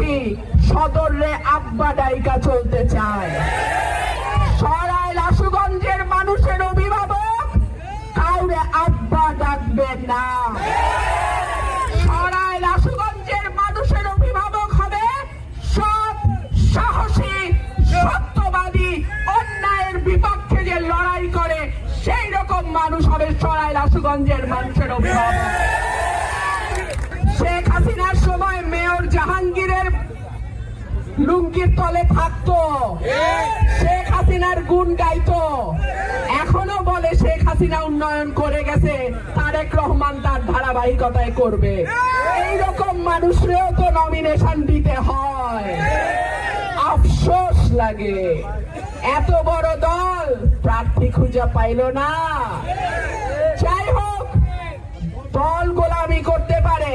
নাকি সদরে আব্বা ডাইকা চলতে চায়। সরাইল আশুগঞ্জের মানুষের অভিভাবক কাউরে আব্বা ডাকবেন না। সরাইল আশুগঞ্জের মানুষের অভিভাবক হবে সব সাহসী, সত্যবাদী, অন্যায়ের বিপক্ষে যে লড়াই করে সেই রকম মানুষ হবে সরাইল আশুগঞ্জের মানুষের অভিভাবক। শেখ হাসিনার সময় মেয়র জাহাঙ্গীরের লুঙ্গির তলে থাকতো, শেখ হাসিনার গুণ গাইতো, এখনো বলে শেখ হাসিনা উন্নয়ন করে গেছে, তারেক রহমান তার ধারাবাহিকতায় করবে। এইরকম মানুষরেও তো নমিনেশন দিতে হয়। আফসোস লাগে এত বড় দল প্রার্থী খুঁজে পাইল না। যাই হোক, দল গোলামি করতে পারে,